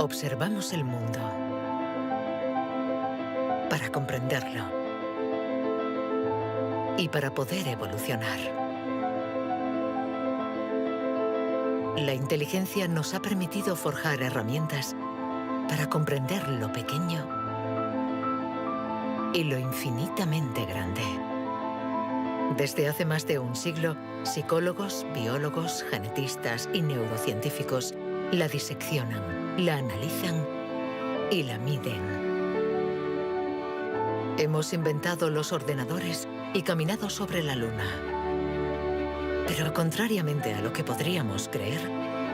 Observamos el mundo para comprenderlo y para poder evolucionar. La inteligencia nos ha permitido forjar herramientas para comprender lo pequeño y lo infinitamente grande. Desde hace más de un siglo, psicólogos, biólogos, genetistas y neurocientíficos la diseccionan, la analizan y la miden. Hemos inventado los ordenadores y caminado sobre la Luna. Pero contrariamente a lo que podríamos creer,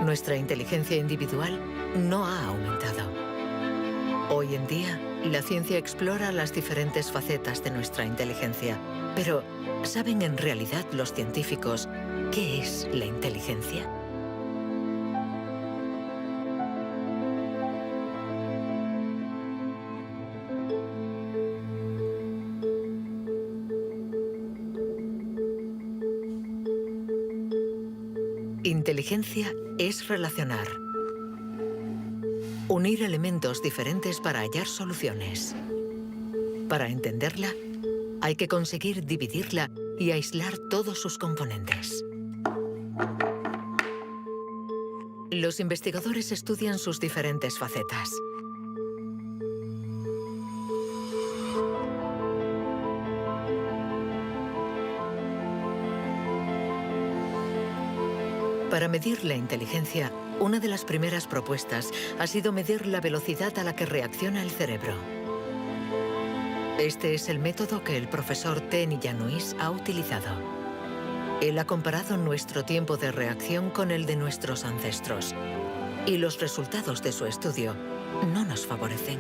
nuestra inteligencia individual no ha aumentado. Hoy en día, la ciencia explora las diferentes facetas de nuestra inteligencia. Pero, ¿saben en realidad los científicos qué es la inteligencia? Inteligencia es relacionar, unir elementos diferentes para hallar soluciones. Para entenderla, hay que conseguir dividirla y aislar todos sus componentes. Los investigadores estudian sus diferentes facetas. Para medir la inteligencia, una de las primeras propuestas ha sido medir la velocidad a la que reacciona el cerebro. Este es el método que el profesor Tenny Januis ha utilizado. Él ha comparado nuestro tiempo de reacción con el de nuestros ancestros. Y los resultados de su estudio no nos favorecen.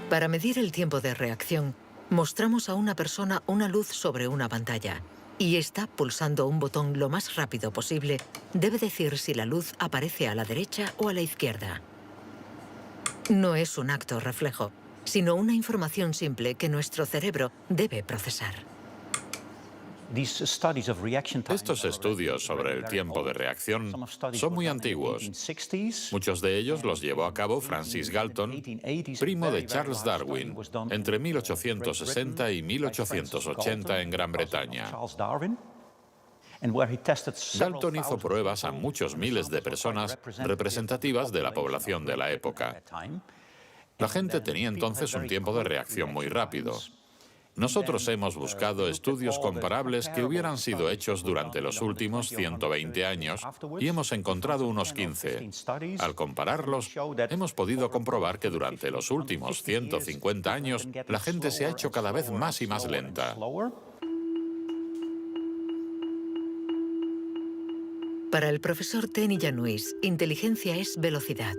Para medir el tiempo de reacción, mostramos a una persona una luz sobre una pantalla y ésta, pulsando un botón lo más rápido posible, debe decir si la luz aparece a la derecha o a la izquierda. No es un acto reflejo, sino una información simple que nuestro cerebro debe procesar. Estos estudios sobre el tiempo de reacción son muy antiguos. Muchos de ellos los llevó a cabo Francis Galton, primo de Charles Darwin, entre 1860 y 1880 en Gran Bretaña. Galton hizo pruebas a muchos miles de personas representativas de la población de la época. La gente tenía entonces un tiempo de reacción muy rápido. Nosotros hemos buscado estudios comparables que hubieran sido hechos durante los últimos 120 años y hemos encontrado unos 15. Al compararlos, hemos podido comprobar que durante los últimos 150 años la gente se ha hecho cada vez más y más lenta. Para el profesor Tenny Januis, inteligencia es velocidad.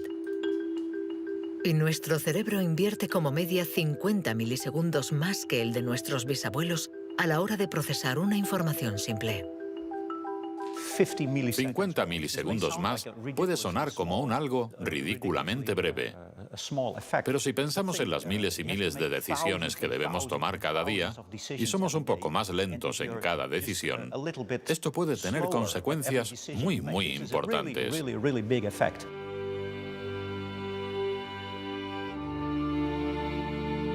Y nuestro cerebro invierte como media 50 milisegundos más que el de nuestros bisabuelos a la hora de procesar una información simple. 50 milisegundos más puede sonar como un algo ridículamente breve. Pero si pensamos en las miles y miles de decisiones que debemos tomar cada día, y somos un poco más lentos en cada decisión, esto puede tener consecuencias muy, muy importantes.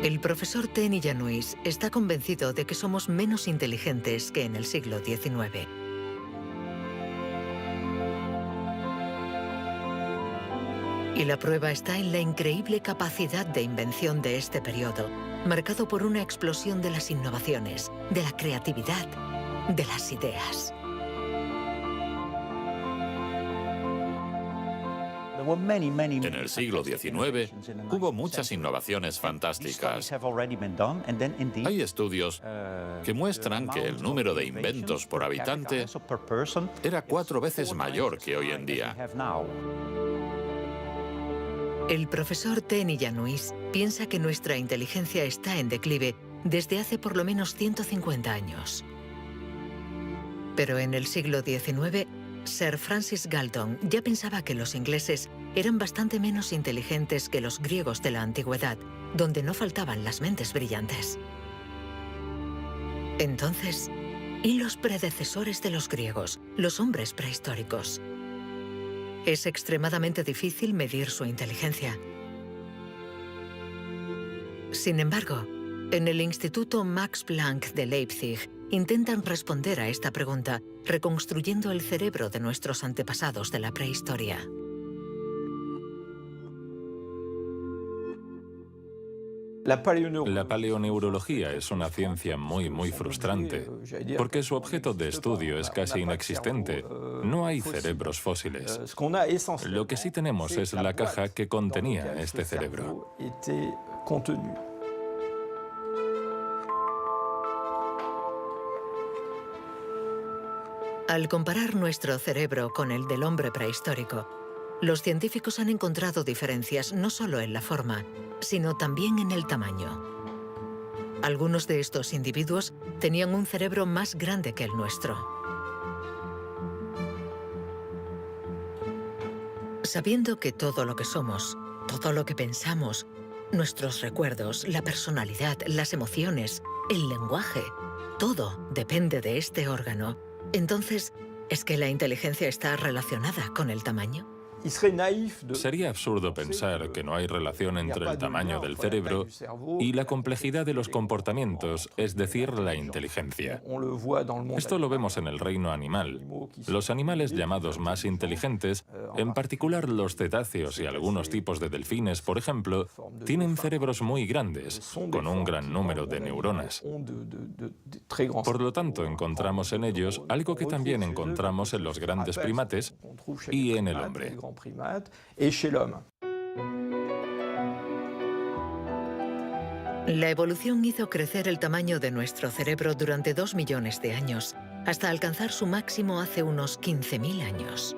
El profesor Tenny Januis está convencido de que somos menos inteligentes que en el siglo XIX. Y la prueba está en la increíble capacidad de invención de este periodo, marcado por una explosión de las innovaciones, de la creatividad, de las ideas. En el siglo XIX hubo muchas innovaciones fantásticas. Hay estudios que muestran que el número de inventos por habitante era 4 veces mayor que hoy en día. El profesor Tenny Januis piensa que nuestra inteligencia está en declive desde hace por lo menos 150 años. Pero en el siglo XIX, Sir Francis Galton ya pensaba que los ingleses eran bastante menos inteligentes que los griegos de la antigüedad, donde no faltaban las mentes brillantes. Entonces, y los predecesores de los griegos, los hombres prehistóricos. Es extremadamente difícil medir su inteligencia. Sin embargo, en el Instituto Max Planck de Leipzig intentan responder a esta pregunta reconstruyendo el cerebro de nuestros antepasados de la prehistoria. La paleoneurología es una ciencia muy frustrante, porque su objeto de estudio es casi inexistente. No hay cerebros fósiles. Lo que sí tenemos es la caja que contenía este cerebro. Al comparar nuestro cerebro con el del hombre prehistórico, los científicos han encontrado diferencias no solo en la forma, sino también en el tamaño. Algunos de estos individuos tenían un cerebro más grande que el nuestro. Sabiendo que todo lo que somos, todo lo que pensamos, nuestros recuerdos, la personalidad, las emociones, el lenguaje, todo depende de este órgano, entonces, ¿es que la inteligencia está relacionada con el tamaño? Sería absurdo pensar que no hay relación entre el tamaño del cerebro y la complejidad de los comportamientos, es decir, la inteligencia. Esto lo vemos en el reino animal. Los animales llamados más inteligentes, en particular los cetáceos y algunos tipos de delfines, por ejemplo, tienen cerebros muy grandes, con un gran número de neuronas. Por lo tanto, encontramos en ellos algo que también encontramos en los grandes primates y en el hombre. La evolución hizo crecer el tamaño de nuestro cerebro durante 2 millones de años, hasta alcanzar su máximo hace unos 15.000 años.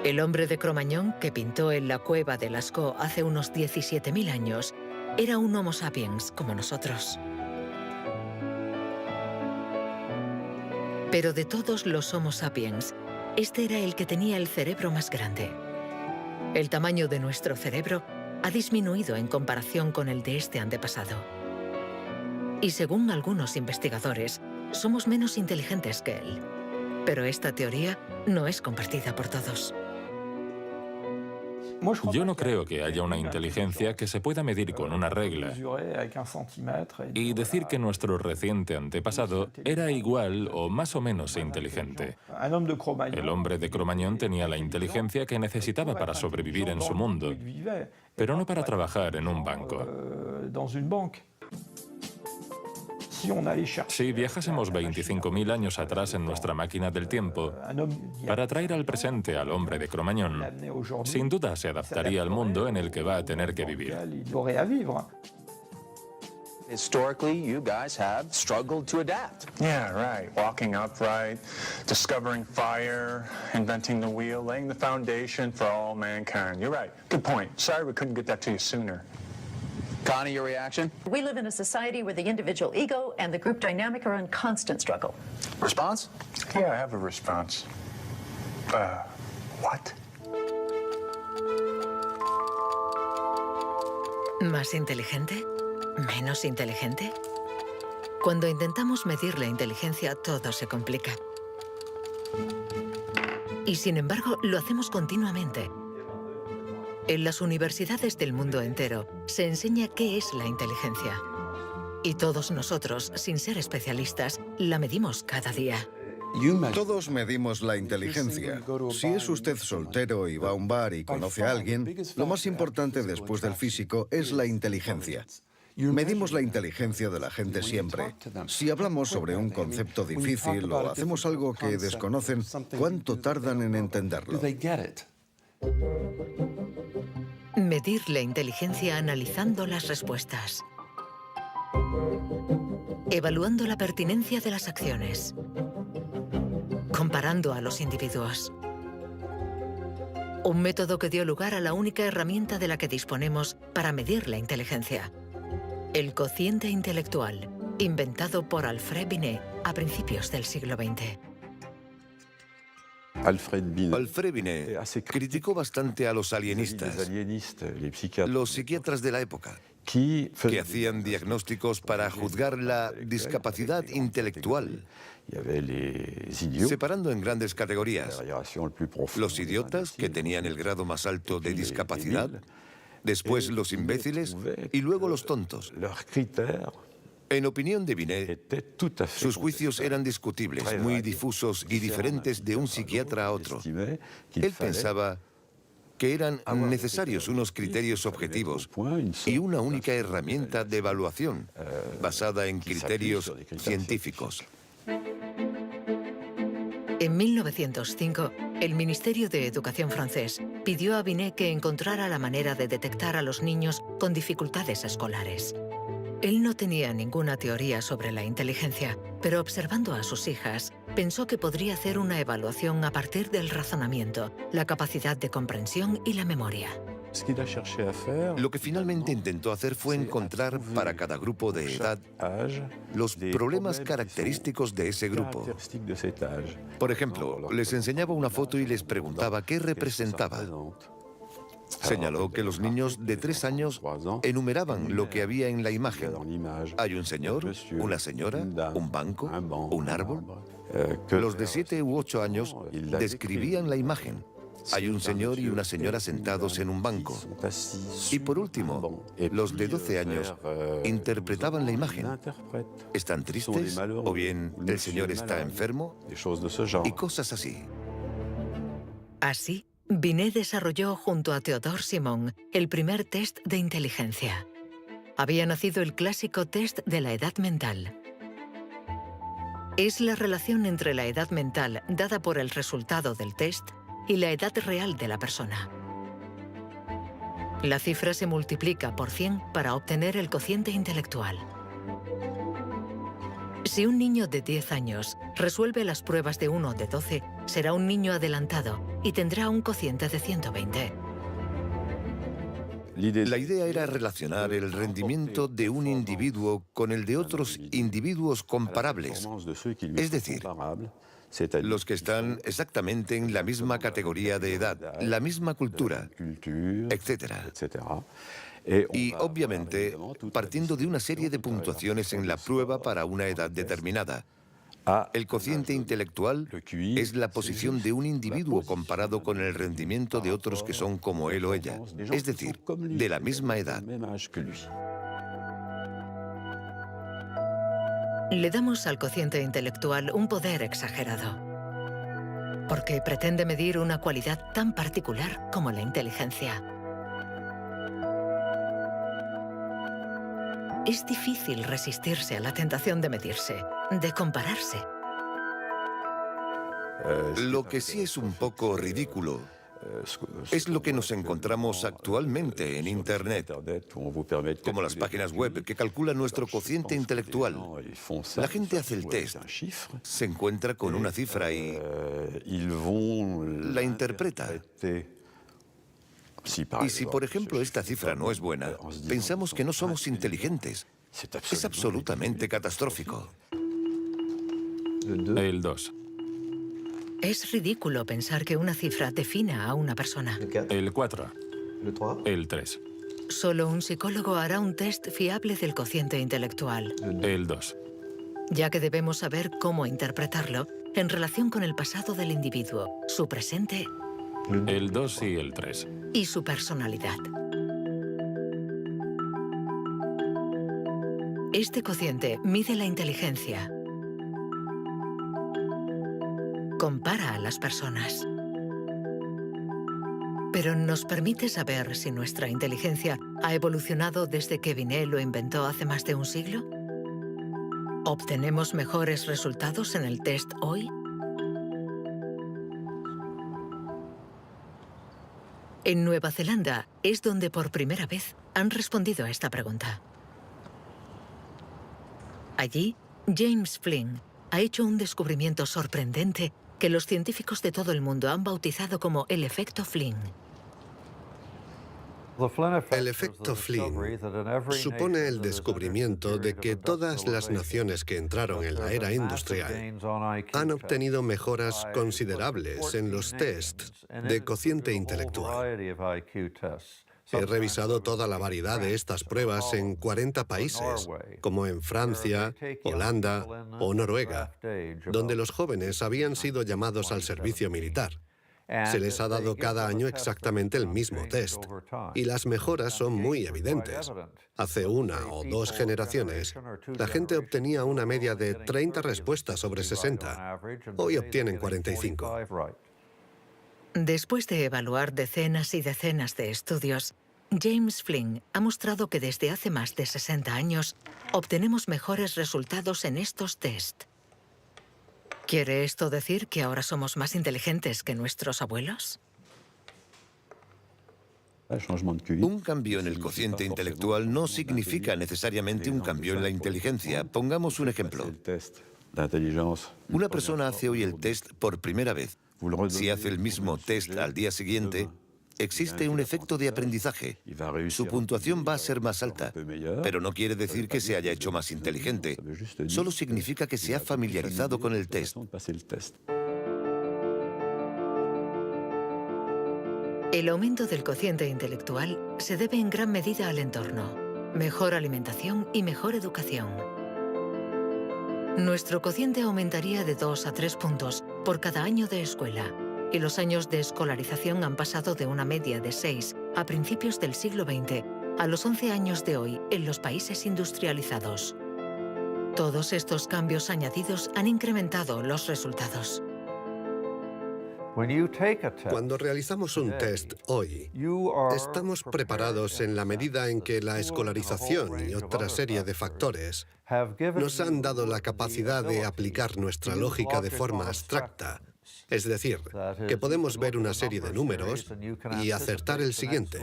El hombre de Cro-Magnon, que pintó en la cueva de Lascaux hace unos 17.000 años, era un Homo sapiens como nosotros. Pero de todos los Homo sapiens, este era el que tenía el cerebro más grande. El tamaño de nuestro cerebro ha disminuido en comparación con el de este antepasado. Y según algunos investigadores, somos menos inteligentes que él. Pero esta teoría no es compartida por todos. Yo no creo que haya una inteligencia que se pueda medir con una regla y decir que nuestro reciente antepasado era igual o más o menos inteligente. El hombre de Cro-Magnon tenía la inteligencia que necesitaba para sobrevivir en su mundo, pero no para trabajar en un banco. Si viajásemos 25.000 años atrás en nuestra máquina del tiempo, para traer al presente al hombre de Cro-Magnon, sin duda se adaptaría al mundo en el que va a tener que vivir. Historically, you guys have struggled to adapt. Yeah, right. Walking upright, discovering fire, inventing the wheel, laying the foundation for all mankind. You're right. Good point. Sorry we couldn't get that to you sooner. Connie, your reaction? We live in a society where the individual ego and the group dynamic are in constant struggle. Response? Yeah, I have a response. What? ¿Más inteligente? ¿Menos inteligente? Cuando intentamos medir la inteligencia, todo se complica. Y sin embargo, lo hacemos continuamente. En las universidades del mundo entero se enseña qué es la inteligencia. Y todos nosotros, sin ser especialistas, la medimos cada día. Todos medimos la inteligencia. Si es usted soltero y va a un bar y conoce a alguien, lo más importante después del físico es la inteligencia. Medimos la inteligencia de la gente siempre. Si hablamos sobre un concepto difícil o hacemos algo que desconocen, ¿cuánto tardan en entenderlo? Medir la inteligencia analizando las respuestas. Evaluando la pertinencia de las acciones. Comparando a los individuos. Un método que dio lugar a la única herramienta de la que disponemos para medir la inteligencia. El cociente intelectual, inventado por Alfred Binet a principios del siglo XX. Alfred Binet criticó bastante a los alienistas, los psiquiatras de la época. que hacían diagnósticos para juzgar la discapacidad intelectual, separando en grandes categorías: los idiotas, que tenían el grado más alto de discapacidad, después los imbéciles y luego los tontos. En opinión de Binet, sus juicios eran discutibles, muy difusos y diferentes de un psiquiatra a otro. Él pensaba que eran necesarios unos criterios objetivos y una única herramienta de evaluación basada en criterios científicos. En 1905, el Ministerio de Educación francés pidió a Binet que encontrara la manera de detectar a los niños con dificultades escolares. Él no tenía ninguna teoría sobre la inteligencia, pero observando a sus hijas, pensó que podría hacer una evaluación a partir del razonamiento, la capacidad de comprensión y la memoria. Lo que finalmente intentó hacer fue encontrar para cada grupo de edad los problemas característicos de ese grupo. Por ejemplo, les enseñaba una foto y les preguntaba qué representaba. Señaló que los niños de 3 años enumeraban lo que había en la imagen. Hay un señor, una señora, un banco, un árbol. Los de 7 u 8 años describían la imagen. Hay un señor y una señora sentados en un banco. Y por último, los de 12 años interpretaban la imagen. ¿Están tristes? ¿O bien el señor está enfermo? Y cosas así. Así, Binet desarrolló junto a Théodore Simon el primer test de inteligencia. Había nacido el clásico test de la edad mental. Es la relación entre la edad mental dada por el resultado del test y la edad real de la persona. La cifra se multiplica por 100 para obtener el cociente intelectual. Si un niño de 10 años resuelve las pruebas de uno de 12, será un niño adelantado y tendrá un cociente de 120. La idea era relacionar el rendimiento de un individuo con el de otros individuos comparables, es decir, los que están exactamente en la misma categoría de edad, la misma cultura, etc. Y, obviamente, partiendo de una serie de puntuaciones en la prueba para una edad determinada. El cociente intelectual es la posición de un individuo comparado con el rendimiento de otros que son como él o ella, es decir, de la misma edad. Le damos al cociente intelectual un poder exagerado, porque pretende medir una cualidad tan particular como la inteligencia. Es difícil resistirse a la tentación de medirse, de compararse. Lo que sí es un poco ridículo es lo que nos encontramos actualmente en Internet, como las páginas web que calculan nuestro cociente intelectual. La gente hace el test, se encuentra con una cifra y la interpreta. Y si, por ejemplo, esta cifra no es buena, pensamos que no somos inteligentes. Es absolutamente catastrófico. El 2. Es ridículo pensar que una cifra defina a una persona. El 4. El 3. Solo un psicólogo hará un test fiable del cociente intelectual. El 2. Ya que debemos saber cómo interpretarlo en relación con el pasado del individuo, su presente El 2 y el 3. y su personalidad. Este cociente mide la inteligencia. Compara a las personas. Pero ¿nos permite saber si nuestra inteligencia ha evolucionado desde que Binet lo inventó hace más de un siglo? ¿Obtenemos mejores resultados en el test hoy? En Nueva Zelanda es donde por primera vez han respondido a esta pregunta. Allí, James Flynn ha hecho un descubrimiento sorprendente que los científicos de todo el mundo han bautizado como el efecto Flynn. El efecto Flynn supone el descubrimiento de que todas las naciones que entraron en la era industrial han obtenido mejoras considerables en los tests de cociente intelectual. He revisado toda la variedad de estas pruebas en 40 países, como en Francia, Holanda o Noruega, donde los jóvenes habían sido llamados al servicio militar. Se les ha dado cada año exactamente el mismo test, y las mejoras son muy evidentes. Hace 1 o 2 generaciones, la gente obtenía una media de 30 respuestas sobre 60. Hoy obtienen 45. Después de evaluar decenas y decenas de estudios, James Flynn ha mostrado que desde hace más de 60 años obtenemos mejores resultados en estos test. ¿Quiere esto decir que ahora somos más inteligentes que nuestros abuelos? Un cambio en el cociente intelectual no significa necesariamente un cambio en la inteligencia. Pongamos un ejemplo. Una persona hace hoy el test por primera vez. Si hace el mismo test al día siguiente, existe un efecto de aprendizaje. Su puntuación va a ser más alta, pero no quiere decir que se haya hecho más inteligente. Solo significa que se ha familiarizado con el test. El aumento del cociente intelectual se debe en gran medida al entorno, mejor alimentación y mejor educación. Nuestro cociente aumentaría de 2 a 3 puntos por cada año de escuela, y los años de escolarización han pasado de una media de 6 a principios del siglo XX a los 11 años de hoy en los países industrializados. Todos estos cambios añadidos han incrementado los resultados. Cuando realizamos un test hoy, estamos preparados en la medida en que la escolarización y otra serie de factores nos han dado la capacidad de aplicar nuestra lógica de forma abstracta. Es decir, que podemos ver una serie de números y acertar el siguiente.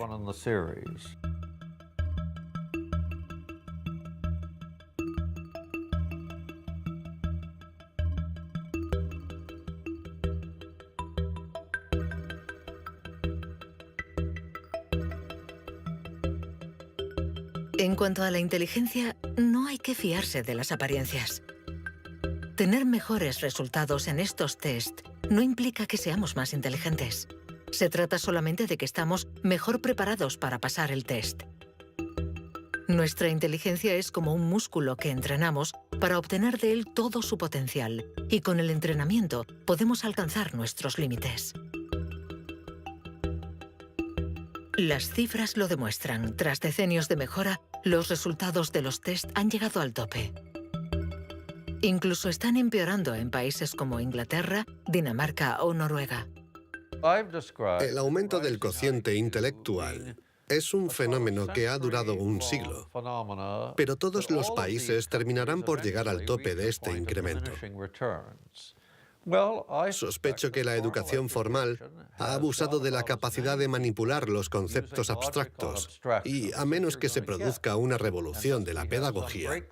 En cuanto a la inteligencia, no hay que fiarse de las apariencias. Tener mejores resultados en estos test no implica que seamos más inteligentes. Se trata solamente de que estamos mejor preparados para pasar el test. Nuestra inteligencia es como un músculo que entrenamos para obtener de él todo su potencial, y con el entrenamiento podemos alcanzar nuestros límites. Las cifras lo demuestran. Tras decenios de mejora, los resultados de los test han llegado al tope. Incluso están empeorando en países como Inglaterra, Dinamarca o Noruega. El aumento del cociente intelectual es un fenómeno que ha durado un siglo, pero todos los países terminarán por llegar al tope de este incremento. Sospecho que la educación formal ha abusado de la capacidad de manipular los conceptos abstractos y, a menos que se produzca una revolución de la pedagogía,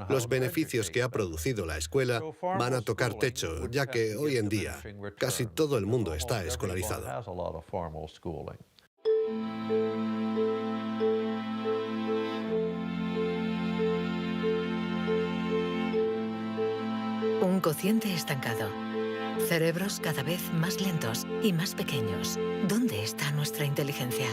los beneficios que ha producido la escuela van a tocar techo, ya que hoy en día casi todo el mundo está escolarizado. Un cociente estancado. Cerebros cada vez más lentos y más pequeños. ¿Dónde está nuestra inteligencia?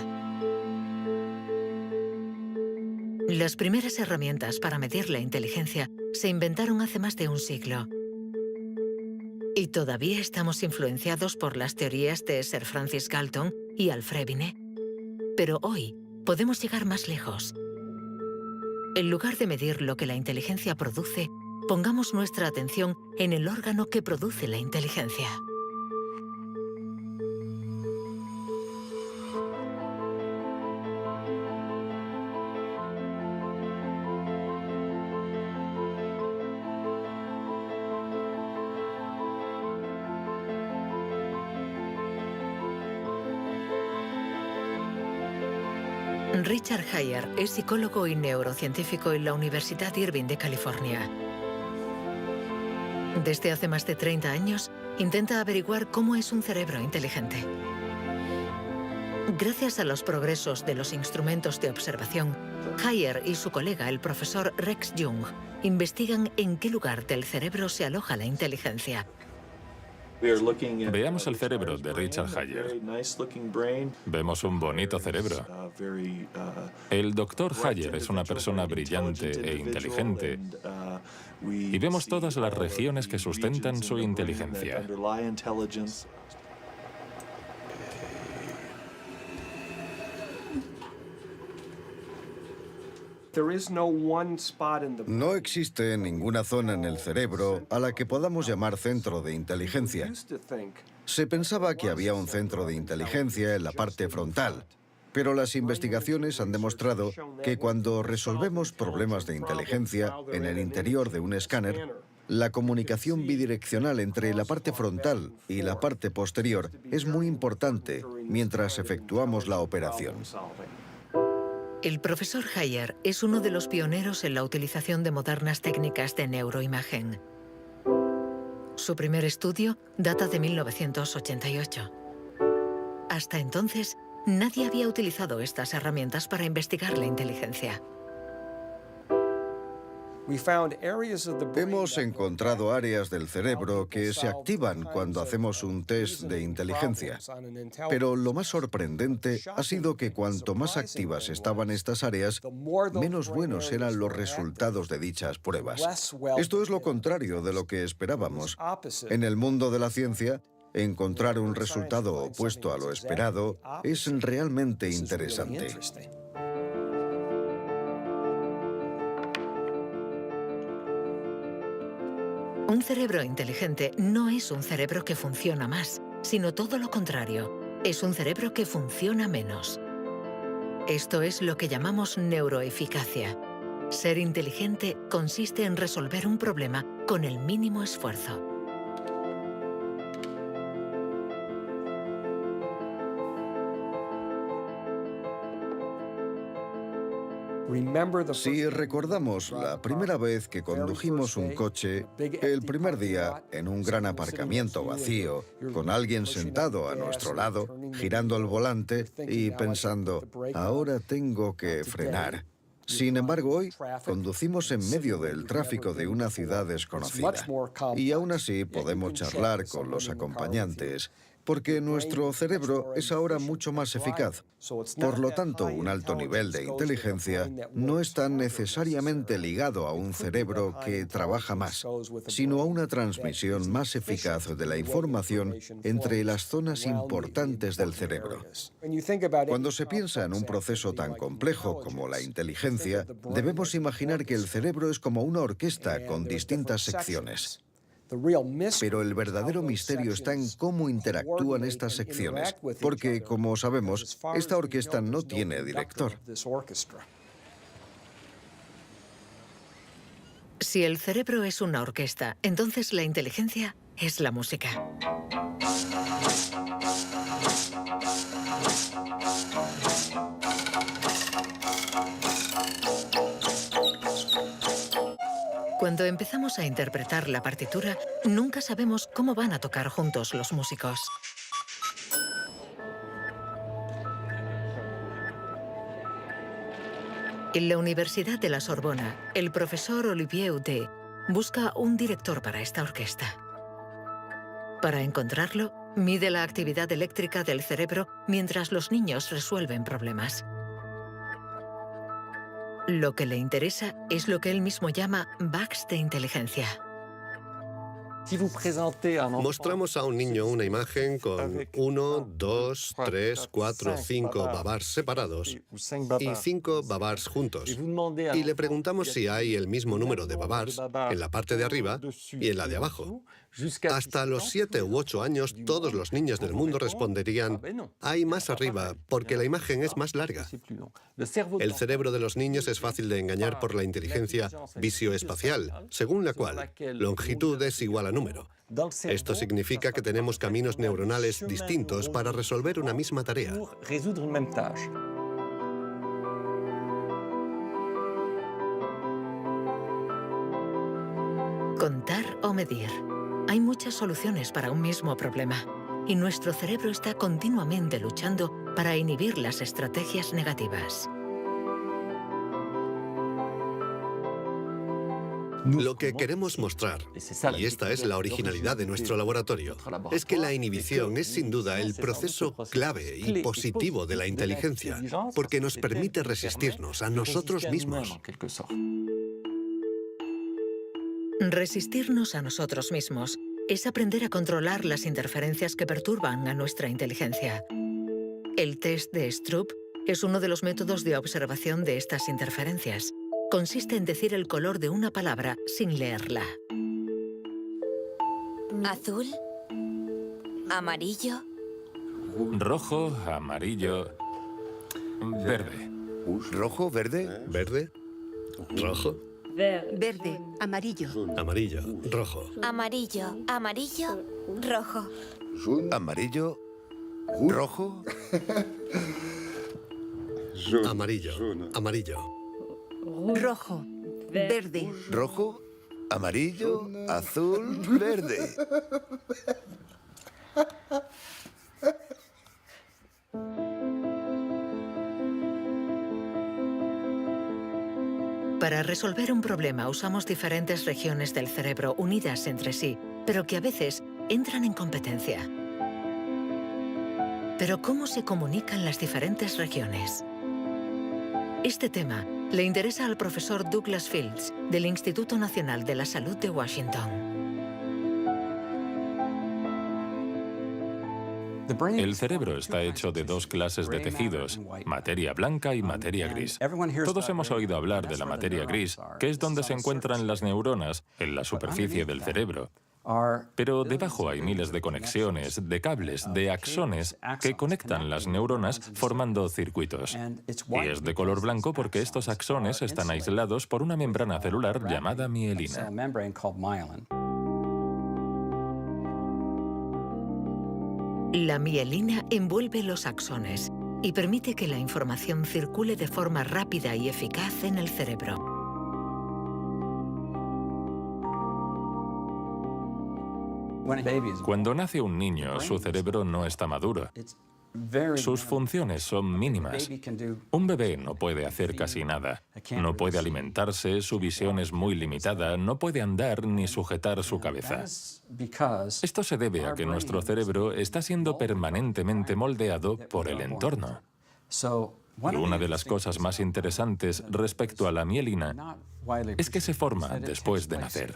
Las primeras herramientas para medir la inteligencia se inventaron hace más de un siglo. Y todavía estamos influenciados por las teorías de Sir Francis Galton y Alfred Binet. Pero hoy podemos llegar más lejos. En lugar de medir lo que la inteligencia produce, pongamos nuestra atención en el órgano que produce la inteligencia. Richard Heyer es psicólogo y neurocientífico en la Universidad Irving de California. Desde hace más de 30 años, intenta averiguar cómo es un cerebro inteligente. Gracias a los progresos de los instrumentos de observación, Heyer y su colega, el profesor Rex Jung, investigan en qué lugar del cerebro se aloja la inteligencia. Veamos el cerebro de Richard Hayer. Vemos un bonito cerebro. El doctor Hayer es una persona brillante e inteligente y vemos todas las regiones que sustentan su inteligencia. No existe ninguna zona en el cerebro a la que podamos llamar centro de inteligencia. Se pensaba que había un centro de inteligencia en la parte frontal, pero las investigaciones han demostrado que cuando resolvemos problemas de inteligencia en el interior de un escáner, la comunicación bidireccional entre la parte frontal y la parte posterior es muy importante mientras efectuamos la operación. El profesor Hayer es uno de los pioneros en la utilización de modernas técnicas de neuroimagen. Su primer estudio data de 1988. Hasta entonces, nadie había utilizado estas herramientas para investigar la inteligencia. Hemos encontrado áreas del cerebro que se activan cuando hacemos un test de inteligencia. Pero lo más sorprendente ha sido que cuanto más activas estaban estas áreas, menos buenos eran los resultados de dichas pruebas. Esto es lo contrario de lo que esperábamos. En el mundo de la ciencia, encontrar un resultado opuesto a lo esperado es realmente interesante. Un cerebro inteligente no es un cerebro que funciona más, sino todo lo contrario. Es un cerebro que funciona menos. Esto es lo que llamamos neuroeficacia. Ser inteligente consiste en resolver un problema con el mínimo esfuerzo. Si recordamos la primera vez que condujimos un coche, el primer día en un gran aparcamiento vacío, con alguien sentado a nuestro lado, girando el volante y pensando, ahora tengo que frenar. Sin embargo, hoy conducimos en medio del tráfico de una ciudad desconocida y aún así podemos charlar con los acompañantes, porque nuestro cerebro es ahora mucho más eficaz. Por lo tanto, un alto nivel de inteligencia no está necesariamente ligado a un cerebro que trabaja más, sino a una transmisión más eficaz de la información entre las zonas importantes del cerebro. Cuando se piensa en un proceso tan complejo como la inteligencia, debemos imaginar que el cerebro es como una orquesta con distintas secciones. Pero el verdadero misterio está en cómo interactúan estas secciones, porque, como sabemos, esta orquesta no tiene director. Si el cerebro es una orquesta, entonces la inteligencia es la música. Cuando empezamos a interpretar la partitura, nunca sabemos cómo van a tocar juntos los músicos. En la Universidad de la Sorbona, el profesor Olivier Houdet busca un director para esta orquesta. Para encontrarlo, mide la actividad eléctrica del cerebro mientras los niños resuelven problemas. Lo que le interesa es lo que él mismo llama bugs de inteligencia. Mostramos a un niño una imagen con 1, 2, 3, 4, 5 babars separados y 5 babars juntos. Y le preguntamos si hay el mismo número de babars en la parte de arriba y en la de abajo. Hasta los 7 u 8 años, todos los niños del mundo responderían, hay más arriba, porque la imagen es más larga. El cerebro de los niños es fácil de engañar por la inteligencia visioespacial, según la cual longitud es igual a número. Esto significa que tenemos caminos neuronales distintos para resolver una misma tarea. Contar o medir. Hay muchas soluciones para un mismo problema, y nuestro cerebro está continuamente luchando para inhibir las estrategias negativas. Lo que queremos mostrar, y esta es la originalidad de nuestro laboratorio, es que la inhibición es sin duda el proceso clave y positivo de la inteligencia, porque nos permite resistirnos a nosotros mismos. Resistirnos a nosotros mismos es aprender a controlar las interferencias que perturban a nuestra inteligencia. El test de Stroop es uno de los métodos de observación de estas interferencias. Consiste en decir el color de una palabra sin leerla. Azul, amarillo, rojo, amarillo, verde. ¿Rojo, verde? ¿Verde? ¿Rojo? verde, amarillo, Amarillo, rojo. amarillo, amarillo, rojo. ¿Amarillo? ¿Rojo? Amarillo, amarillo. Rojo, verde, ¿Rojo? ¿Amarillo? ¿Azul? ¿Verde? Para resolver un problema usamos diferentes regiones del cerebro unidas entre sí, pero que a veces entran en competencia. Pero ¿cómo se comunican las diferentes regiones? Este tema le interesa al profesor Douglas Fields, del Instituto Nacional de la Salud de Washington. El cerebro está hecho de dos clases de tejidos, materia blanca y materia gris. Todos hemos oído hablar de la materia gris, que es donde se encuentran las neuronas, en la superficie del cerebro. Pero debajo hay miles de conexiones, de cables, de axones que conectan las neuronas formando circuitos. Y es de color blanco porque estos axones están aislados por una membrana celular llamada mielina. La mielina envuelve los axones y permite que la información circule de forma rápida y eficaz en el cerebro. Cuando nace un niño, su cerebro no está maduro. Sus funciones son mínimas. Un bebé no puede hacer casi nada. No puede alimentarse, su visión es muy limitada, no puede andar ni sujetar su cabeza. Esto se debe a que nuestro cerebro está siendo permanentemente moldeado por el entorno. Y una de las cosas más interesantes respecto a la mielina es que se forma después de nacer.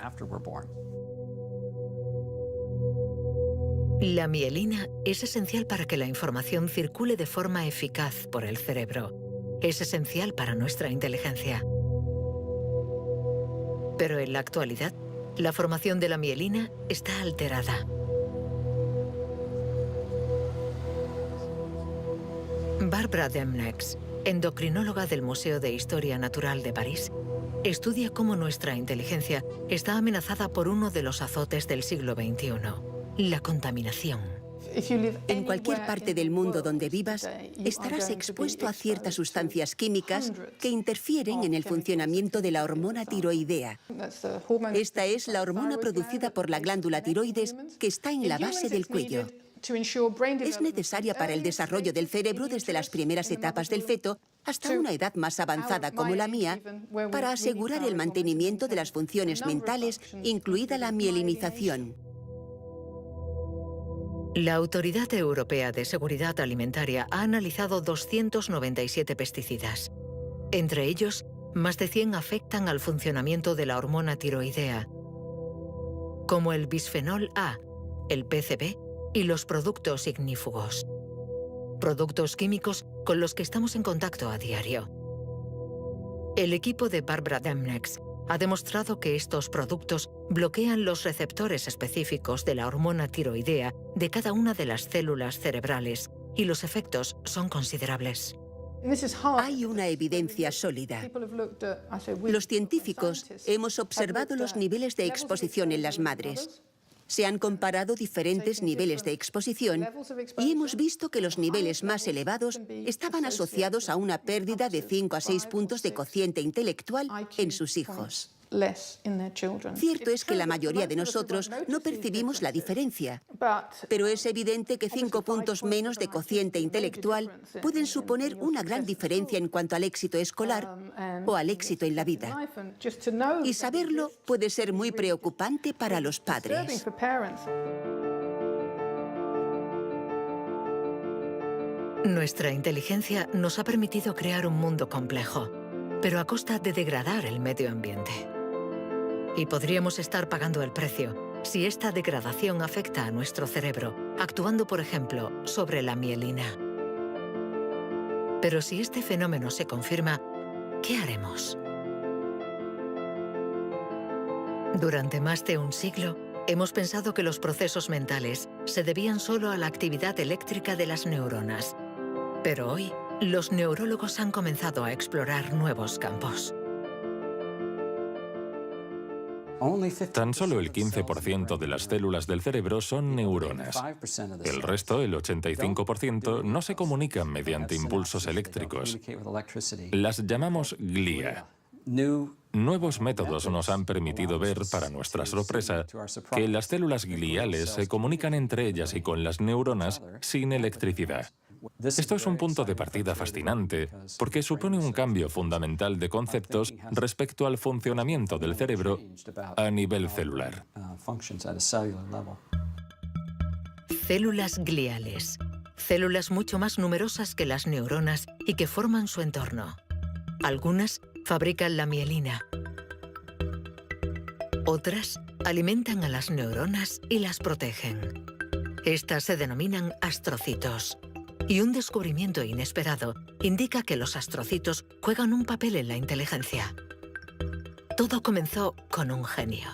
La mielina es esencial para que la información circule de forma eficaz por el cerebro. Es esencial para nuestra inteligencia. Pero en la actualidad, la formación de la mielina está alterada. Barbara Demnex, endocrinóloga del Museo de Historia Natural de París, estudia cómo nuestra inteligencia está amenazada por uno de los azotes del siglo XXI. La contaminación. En cualquier parte del mundo donde vivas, estarás expuesto a ciertas sustancias químicas que interfieren en el funcionamiento de la hormona tiroidea. Esta es la hormona producida por la glándula tiroides que está en la base del cuello. Es necesaria para el desarrollo del cerebro desde las primeras etapas del feto hasta una edad más avanzada como la mía, para asegurar el mantenimiento de las funciones mentales, incluida la mielinización. La Autoridad Europea de Seguridad Alimentaria ha analizado 297 pesticidas. Entre ellos, más de 100 afectan al funcionamiento de la hormona tiroidea, como el bisfenol A, el PCB y los productos ignífugos. Productos químicos con los que estamos en contacto a diario. El equipo de Barbara Demnex ha demostrado que estos productos bloquean los receptores específicos de la hormona tiroidea de cada una de las células cerebrales y los efectos son considerables. Hay una evidencia sólida. Los científicos hemos observado los niveles de exposición en las madres. Se han comparado diferentes niveles de exposición y hemos visto que los niveles más elevados estaban asociados a una pérdida de 5 a 6 puntos de cociente intelectual en sus hijos. Cierto es que la mayoría de nosotros no percibimos la diferencia, pero es evidente que 5 puntos menos de cociente intelectual pueden suponer una gran diferencia en cuanto al éxito escolar o al éxito en la vida. Y saberlo puede ser muy preocupante para los padres. Nuestra inteligencia nos ha permitido crear un mundo complejo, pero a costa de degradar el medio ambiente. Y podríamos estar pagando el precio si esta degradación afecta a nuestro cerebro, actuando, por ejemplo, sobre la mielina. Pero si este fenómeno se confirma, ¿qué haremos? Durante más de un siglo, hemos pensado que los procesos mentales se debían solo a la actividad eléctrica de las neuronas. Pero hoy, los neurólogos han comenzado a explorar nuevos campos. Tan solo el 15% de las células del cerebro son neuronas. El resto, el 85%, no se comunican mediante impulsos eléctricos. Las llamamos glía. Nuevos métodos nos han permitido ver, para nuestra sorpresa, que las células gliales se comunican entre ellas y con las neuronas sin electricidad. Esto es un punto de partida fascinante, porque supone un cambio fundamental de conceptos respecto al funcionamiento del cerebro a nivel celular. Células gliales. Células mucho más numerosas que las neuronas y que forman su entorno. Algunas fabrican la mielina. Otras alimentan a las neuronas y las protegen. Estas se denominan astrocitos. Y un descubrimiento inesperado indica que los astrocitos juegan un papel en la inteligencia. Todo comenzó con un genio.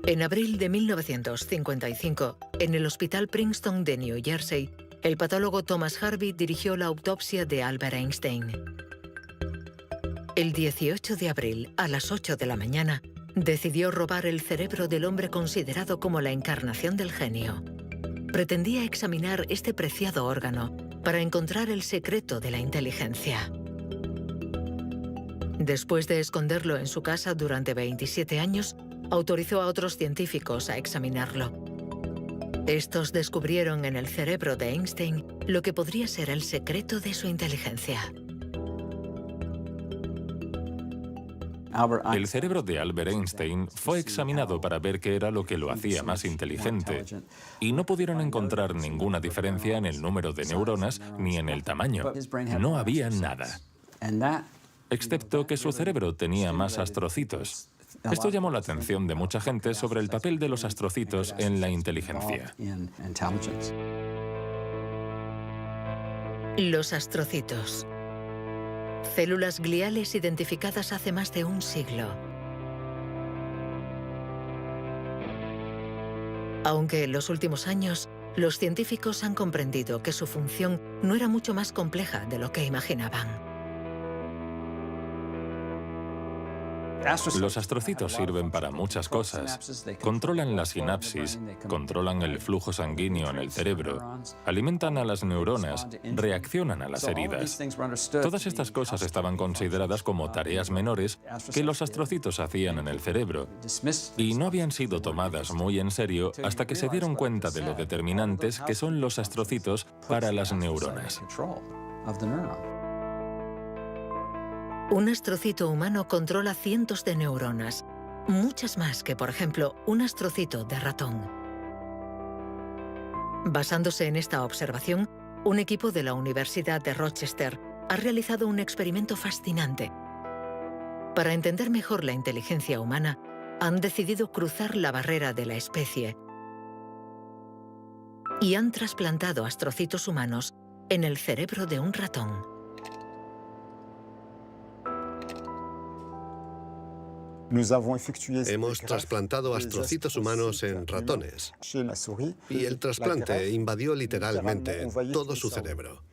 En abril de 1955, en el Hospital Princeton de New Jersey, el patólogo Thomas Harvey dirigió la autopsia de Albert Einstein. El 18 de abril, a las 8 de la mañana, decidió robar el cerebro del hombre considerado como la encarnación del genio. Pretendía examinar este preciado órgano para encontrar el secreto de la inteligencia. Después de esconderlo en su casa durante 27 años, autorizó a otros científicos a examinarlo. Estos descubrieron en el cerebro de Einstein lo que podría ser el secreto de su inteligencia. El cerebro de Albert Einstein fue examinado para ver qué era lo que lo hacía más inteligente, y no pudieron encontrar ninguna diferencia en el número de neuronas ni en el tamaño. No había nada, excepto que su cerebro tenía más astrocitos. Esto llamó la atención de mucha gente sobre el papel de los astrocitos en la inteligencia. Los astrocitos. Células gliales identificadas hace más de un siglo. Aunque en los últimos años, los científicos han comprendido que su función no era mucho más compleja de lo que imaginaban. Los astrocitos sirven para muchas cosas. Controlan la sinapsis, controlan el flujo sanguíneo en el cerebro, alimentan a las neuronas, reaccionan a las heridas. Todas estas cosas estaban consideradas como tareas menores que los astrocitos hacían en el cerebro, y no habían sido tomadas muy en serio hasta que se dieron cuenta de lo determinantes que son los astrocitos para las neuronas. Un astrocito humano controla cientos de neuronas, muchas más que, por ejemplo, un astrocito de ratón. Basándose en esta observación, un equipo de la Universidad de Rochester ha realizado un experimento fascinante. Para entender mejor la inteligencia humana, han decidido cruzar la barrera de la especie y han trasplantado astrocitos humanos en el cerebro de un ratón. Hemos trasplantado astrocitos humanos en ratones y el trasplante invadió literalmente todo su cerebro.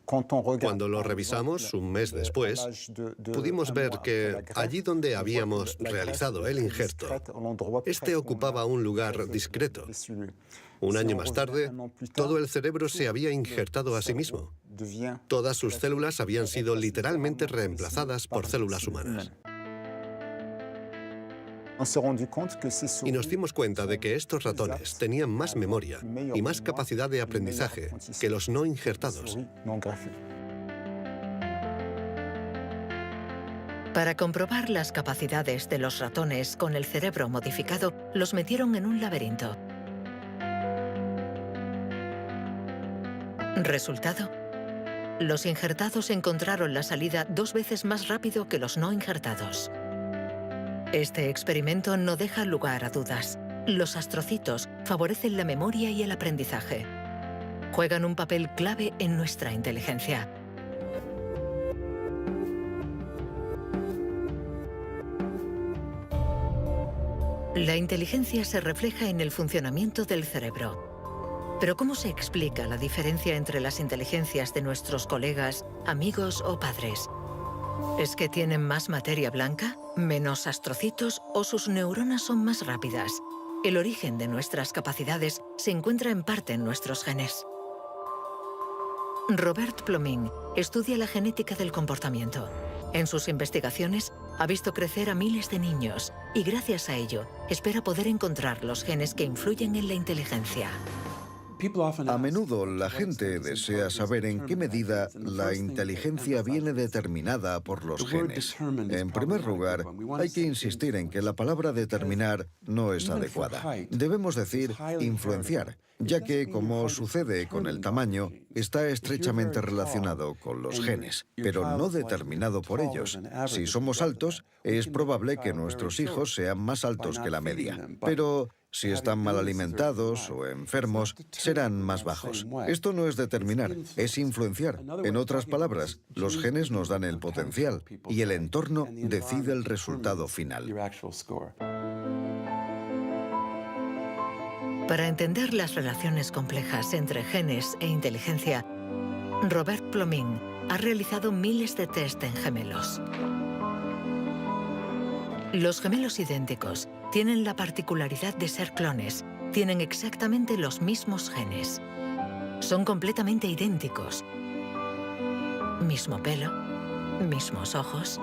Cuando lo revisamos un mes después, pudimos ver que allí donde habíamos realizado el injerto, este ocupaba un lugar discreto. Un año más tarde, todo el cerebro se había injertado a sí mismo. Todas sus células habían sido literalmente reemplazadas por células humanas. Y nos dimos cuenta de que estos ratones tenían más memoria y más capacidad de aprendizaje que los no injertados. Para comprobar las capacidades de los ratones con el cerebro modificado, los metieron en un laberinto. Resultado: los injertados encontraron la salida 2 veces más rápido que los no injertados. Este experimento no deja lugar a dudas. Los astrocitos favorecen la memoria y el aprendizaje. Juegan un papel clave en nuestra inteligencia. La inteligencia se refleja en el funcionamiento del cerebro. Pero ¿cómo se explica la diferencia entre las inteligencias de nuestros colegas, amigos o padres? ¿Es que tienen más materia blanca, menos astrocitos o sus neuronas son más rápidas? El origen de nuestras capacidades se encuentra en parte en nuestros genes. Robert Plomin estudia la genética del comportamiento. En sus investigaciones ha visto crecer a miles de niños y gracias a ello espera poder encontrar los genes que influyen en la inteligencia. A menudo la gente desea saber en qué medida la inteligencia viene determinada por los genes. En primer lugar, hay que insistir en que la palabra determinar no es adecuada. Debemos decir influenciar, ya que, como sucede con el tamaño, está estrechamente relacionado con los genes, pero no determinado por ellos. Si somos altos, es probable que nuestros hijos sean más altos que la media, pero si están mal alimentados o enfermos, serán más bajos. Esto no es determinar, es influenciar. En otras palabras, los genes nos dan el potencial y el entorno decide el resultado final. Para entender las relaciones complejas entre genes e inteligencia, Robert Plomin ha realizado miles de test en gemelos. Los gemelos idénticos tienen la particularidad de ser clones, tienen exactamente los mismos genes. Son completamente idénticos. Mismo pelo, mismos ojos,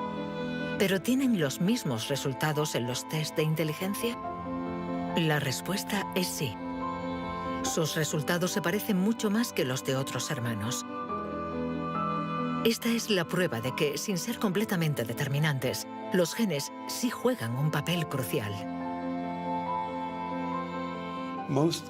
pero ¿tienen los mismos resultados en los test de inteligencia? La respuesta es sí. Sus resultados se parecen mucho más que los de otros hermanos. Esta es la prueba de que, sin ser completamente determinantes, los genes sí juegan un papel crucial.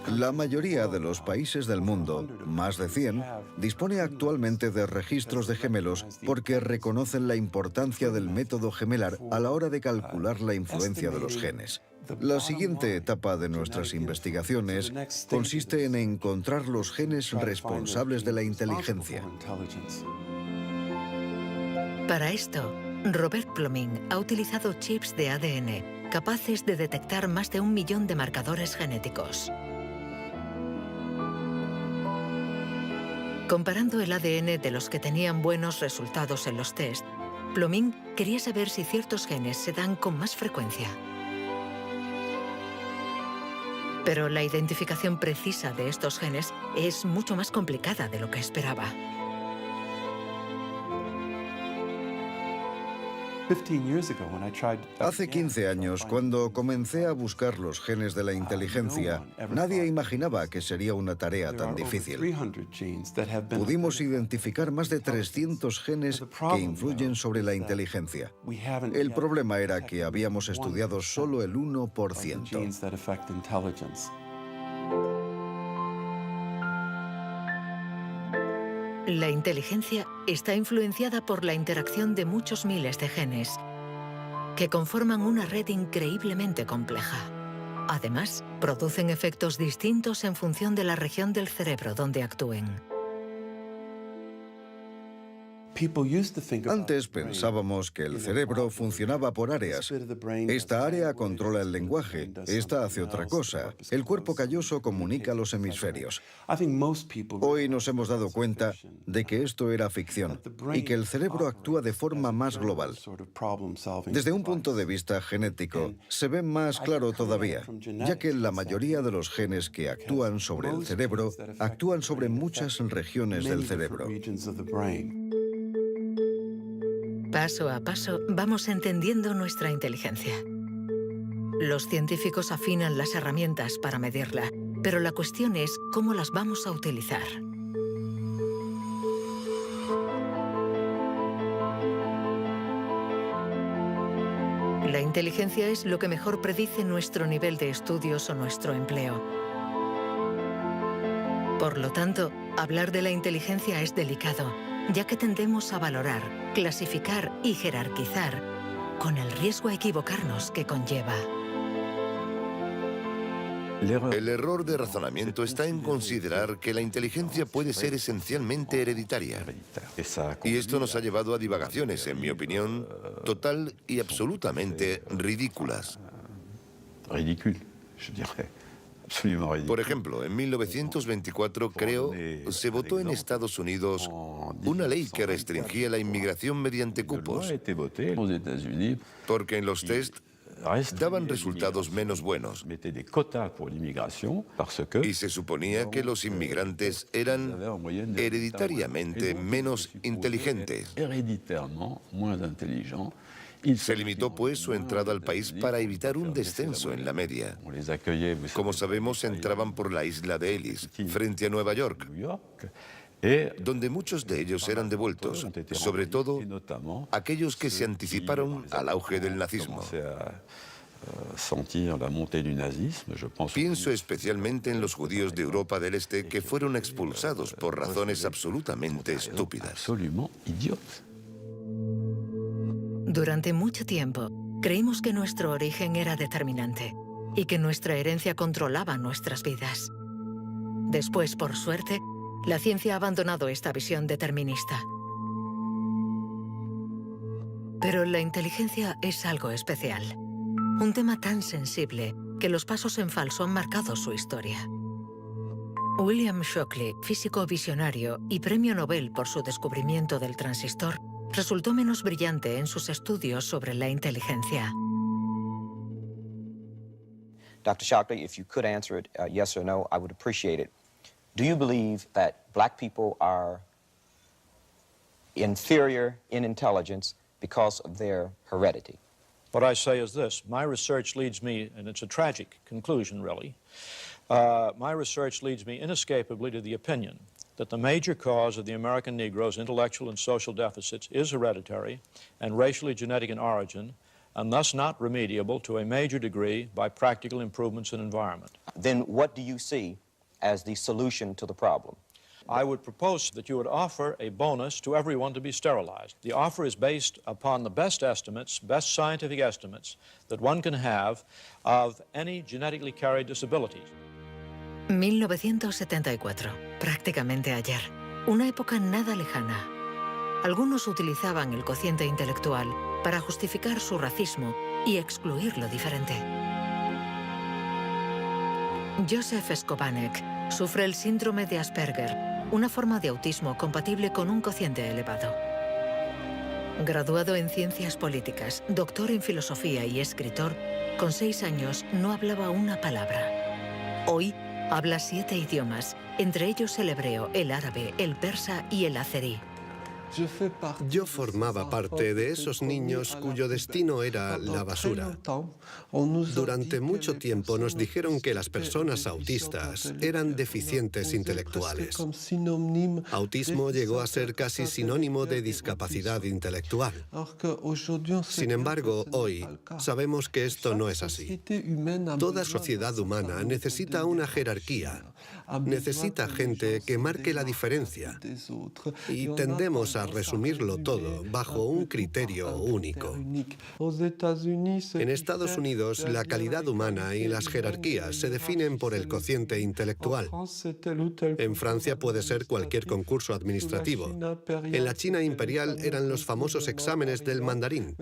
La mayoría de los países del mundo, más de 100, dispone actualmente de registros de gemelos porque reconocen la importancia del método gemelar a la hora de calcular la influencia de los genes. La siguiente etapa de nuestras investigaciones consiste en encontrar los genes responsables de la inteligencia. Para esto, Robert Plomin ha utilizado chips de ADN capaces de detectar más de 1 millón de marcadores genéticos. Comparando el ADN de los que tenían buenos resultados en los test, Plomin quería saber si ciertos genes se dan con más frecuencia. Pero la identificación precisa de estos genes es mucho más complicada de lo que esperaba. Hace 15 años, cuando comencé a buscar los genes de la inteligencia, nadie imaginaba que sería una tarea tan difícil. Pudimos identificar más de 300 genes que influyen sobre la inteligencia. El problema era que habíamos estudiado solo el 1%. La inteligencia está influenciada por la interacción de muchos miles de genes que conforman una red increíblemente compleja. Además, producen efectos distintos en función de la región del cerebro donde actúen. Antes pensábamos que el cerebro funcionaba por áreas. Esta área controla el lenguaje, esta hace otra cosa. El cuerpo calloso comunica los hemisferios. Hoy nos hemos dado cuenta de que esto era ficción y que el cerebro actúa de forma más global. Desde un punto de vista genético, se ve más claro todavía, ya que la mayoría de los genes que actúan sobre el cerebro actúan sobre muchas regiones del cerebro. Paso a paso vamos entendiendo nuestra inteligencia. Los científicos afinan las herramientas para medirla, pero la cuestión es cómo las vamos a utilizar. La inteligencia es lo que mejor predice nuestro nivel de estudios o nuestro empleo. Por lo tanto, hablar de la inteligencia es delicado, ya que tendemos a valorar, clasificar y jerarquizar, con el riesgo a equivocarnos que conlleva. El error de razonamiento está en considerar que la inteligencia puede ser esencialmente hereditaria. Y esto nos ha llevado a divagaciones, en mi opinión, total y absolutamente ridículas. Por ejemplo, en 1924, creo, se votó en Estados Unidos una ley que restringía la inmigración mediante cupos, porque en los test daban resultados menos buenos. Y se suponía que los inmigrantes eran hereditariamente menos inteligentes. Se limitó, pues, su entrada al país para evitar un descenso en la media. Como sabemos, entraban por la isla de Ellis, frente a Nueva York, donde muchos de ellos eran devueltos, sobre todo aquellos que se anticiparon al auge del nazismo. Pienso especialmente en los judíos de Europa del Este que fueron expulsados por razones absolutamente estúpidas. Durante mucho tiempo, creímos que nuestro origen era determinante y que nuestra herencia controlaba nuestras vidas. Después, por suerte, la ciencia ha abandonado esta visión determinista. Pero la inteligencia es algo especial. Un tema tan sensible que los pasos en falso han marcado su historia. William Shockley, físico visionario y premio Nobel por su descubrimiento del transistor, resultó menos brillante en sus estudios sobre la inteligencia. Dr. Shockley, if you could answer it yes or no, I would appreciate it. Do you believe that black people are inferior in intelligence because of their heredity? What I say is this. My research leads me, and it's a tragic conclusion, really, my research leads me inescapably to the opinion that the major cause of the American Negro's intellectual and social deficits is hereditary and racially genetic in origin, and thus not remediable to a major degree by practical improvements in environment. Then what do you see as the solution to the problem? I would propose that you would offer a bonus to everyone to be sterilized. The offer is based upon the best estimates, best scientific estimates that one can have of any genetically carried disabilities. 1974, prácticamente ayer. Una época nada lejana. Algunos utilizaban el cociente intelectual para justificar su racismo y excluir lo diferente. Joseph Skobanek sufre el síndrome de Asperger, una forma de autismo compatible con un cociente elevado. Graduado en ciencias políticas, doctor en filosofía y escritor, con 6 años no hablaba una palabra. Hoy habla 7 idiomas, entre ellos el hebreo, el árabe, el persa y el azerí. Yo formaba parte de esos niños cuyo destino era la basura. Durante mucho tiempo nos dijeron que las personas autistas eran deficientes intelectuales. Autismo llegó a ser casi sinónimo de discapacidad intelectual. Sin embargo, hoy sabemos que esto no es así. Toda sociedad humana necesita una jerarquía, necesita gente que marque la diferencia. Y tendemos a resumirlo todo bajo un criterio único. En Estados Unidos, la calidad humana y las jerarquías se definen por el cociente intelectual. En Francia puede ser cualquier concurso administrativo. En la China imperial eran los famosos exámenes del mandarín.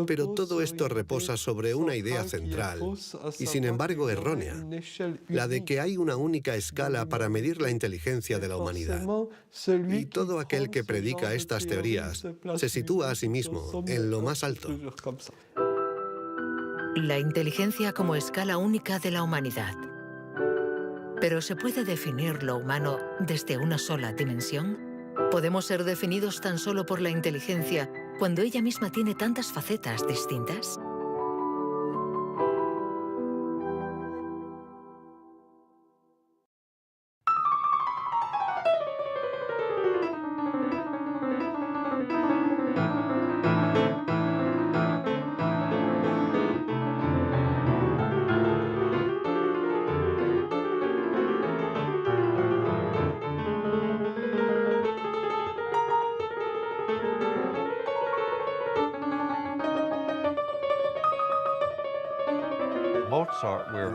Pero todo esto reposa sobre una idea central, y sin embargo errónea, la de que hay una única escala para medir la inteligencia de la humanidad. Y todo aquel que predica estas teorías se sitúa a sí mismo en lo más alto. La inteligencia como escala única de la humanidad. ¿Pero se puede definir lo humano desde una sola dimensión? ¿Podemos ser definidos tan solo por la inteligencia cuando ella misma tiene tantas facetas distintas?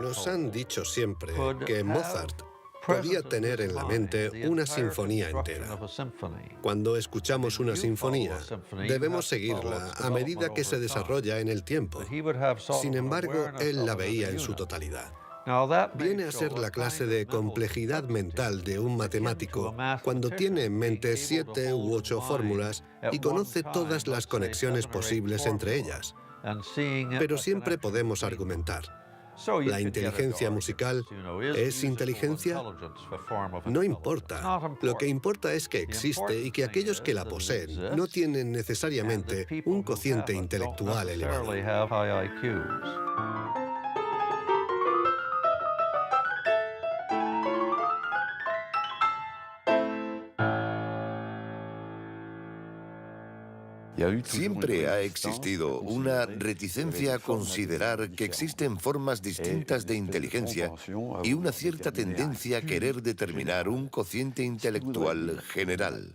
Nos han dicho siempre que Mozart podía tener en la mente una sinfonía entera. Cuando escuchamos una sinfonía, debemos seguirla a medida que se desarrolla en el tiempo. Sin embargo, él la veía en su totalidad. Viene a ser la clase de complejidad mental de un matemático cuando tiene en mente 7 u 8 fórmulas y conoce todas las conexiones posibles entre ellas. Pero siempre podemos argumentar. ¿La inteligencia musical es inteligencia? No importa. Lo que importa es que existe y que aquellos que la poseen no tienen necesariamente un cociente intelectual elevado. Siempre ha existido una reticencia a considerar que existen formas distintas de inteligencia y una cierta tendencia a querer determinar un cociente intelectual general.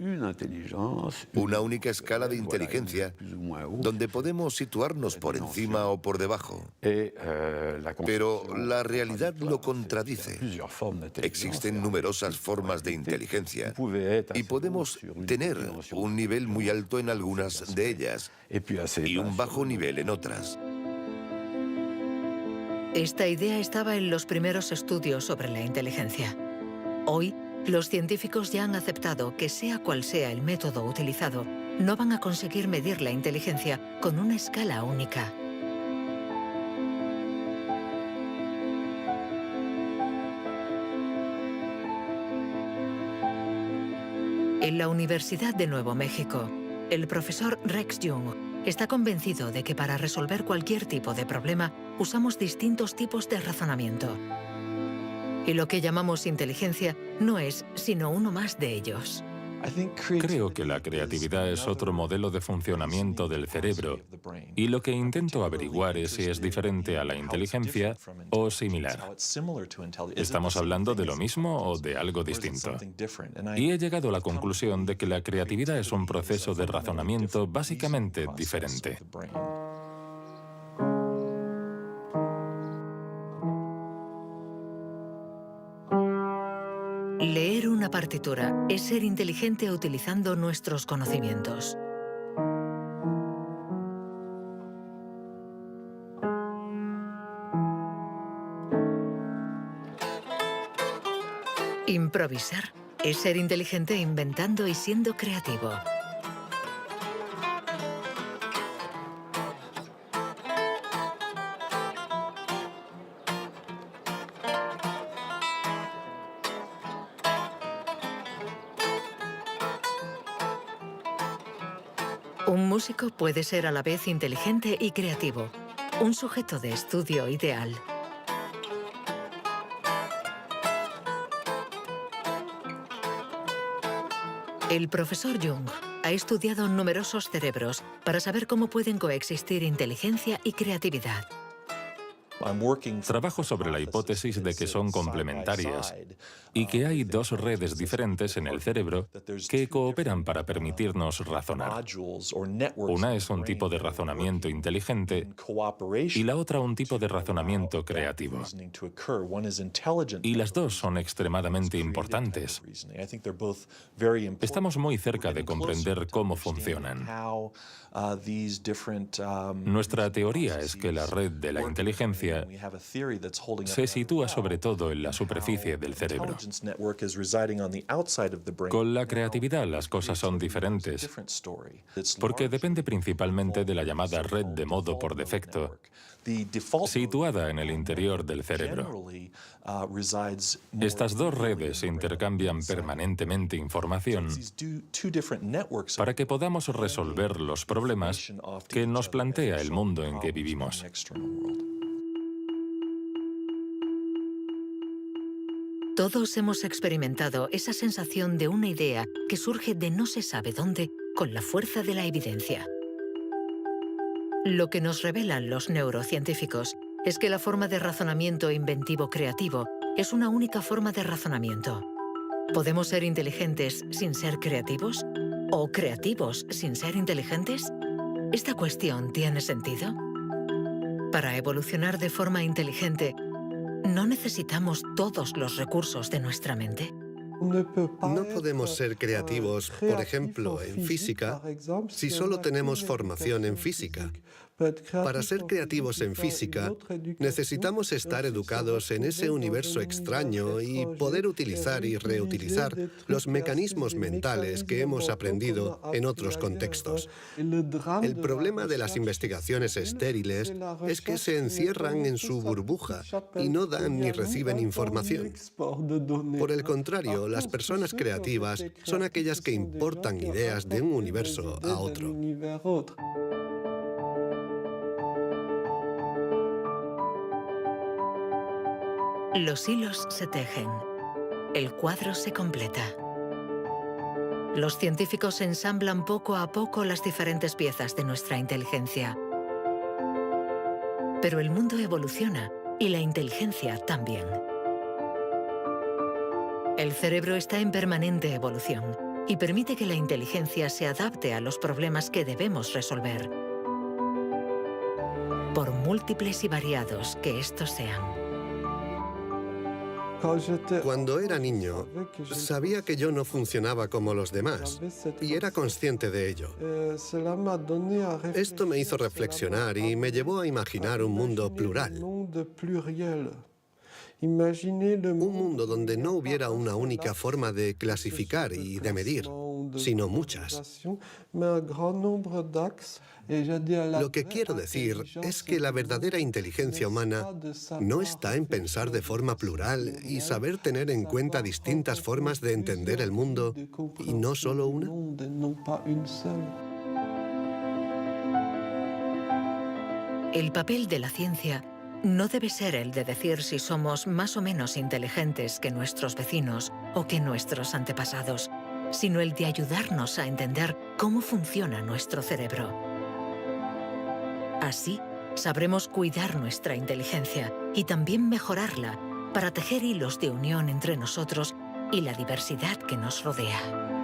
Una única escala de inteligencia donde podemos situarnos por encima o por debajo. Pero la realidad lo contradice. Existen numerosas formas de inteligencia y podemos tener un nivel muy alto en algunas de ellas y un bajo nivel en otras. Esta idea estaba en los primeros estudios sobre la inteligencia. Hoy, los científicos ya han aceptado que sea cual sea el método utilizado, no van a conseguir medir la inteligencia con una escala única. En la Universidad de Nuevo México, el profesor Rex Jung está convencido de que para resolver cualquier tipo de problema usamos distintos tipos de razonamiento. Y lo que llamamos inteligencia no es sino uno más de ellos. Creo que la creatividad es otro modelo de funcionamiento del cerebro y lo que intento averiguar es si es diferente a la inteligencia o similar. ¿Estamos hablando de lo mismo o de algo distinto? Y he llegado a la conclusión de que la creatividad es un proceso de razonamiento básicamente diferente. Leer una partitura es ser inteligente utilizando nuestros conocimientos. Improvisar es ser inteligente inventando y siendo creativo. Un músico puede ser a la vez inteligente y creativo, un sujeto de estudio ideal. El profesor Jung ha estudiado numerosos cerebros para saber cómo pueden coexistir inteligencia y creatividad. Trabajo sobre la hipótesis de que son complementarias y que hay dos redes diferentes en el cerebro que cooperan para permitirnos razonar. Una es un tipo de razonamiento inteligente y la otra un tipo de razonamiento creativo. Y las dos son extremadamente importantes. Estamos muy cerca de comprender cómo funcionan. Nuestra teoría es que la red de la inteligencia se sitúa sobre todo en la superficie del cerebro. Con la creatividad las cosas son diferentes, porque depende principalmente de la llamada red de modo por defecto, situada en el interior del cerebro. Estas dos redes intercambian permanentemente información para que podamos resolver los problemas que nos plantea el mundo en que vivimos. Todos hemos experimentado esa sensación de una idea que surge de no se sabe dónde con la fuerza de la evidencia. Lo que nos revelan los neurocientíficos es que la forma de razonamiento inventivo-creativo es una única forma de razonamiento. ¿Podemos ser inteligentes sin ser creativos? ¿O creativos sin ser inteligentes? ¿Esta cuestión tiene sentido? Para evolucionar de forma inteligente, ¿no necesitamos todos los recursos de nuestra mente? No podemos ser creativos, por ejemplo, en física, si solo tenemos formación en física. Para ser creativos en física, necesitamos estar educados en ese universo extraño y poder utilizar y reutilizar los mecanismos mentales que hemos aprendido en otros contextos. El problema de las investigaciones estériles es que se encierran en su burbuja y no dan ni reciben información. Por el contrario, las personas creativas son aquellas que importan ideas de un universo a otro. Los hilos se tejen. El cuadro se completa. Los científicos ensamblan poco a poco las diferentes piezas de nuestra inteligencia. Pero el mundo evoluciona y la inteligencia también. El cerebro está en permanente evolución y permite que la inteligencia se adapte a los problemas que debemos resolver, por múltiples y variados que estos sean. Cuando era niño, sabía que yo no funcionaba como los demás y era consciente de ello. Esto me hizo reflexionar y me llevó a imaginar un mundo plural. Un mundo donde no hubiera una única forma de clasificar y de medir, sino muchas. Lo que quiero decir es que la verdadera inteligencia humana no está en pensar de forma plural y saber tener en cuenta distintas formas de entender el mundo y no solo una. El papel de la ciencia no debe ser el de decir si somos más o menos inteligentes que nuestros vecinos o que nuestros antepasados, sino el de ayudarnos a entender cómo funciona nuestro cerebro. Así, sabremos cuidar nuestra inteligencia y también mejorarla para tejer hilos de unión entre nosotros y la diversidad que nos rodea.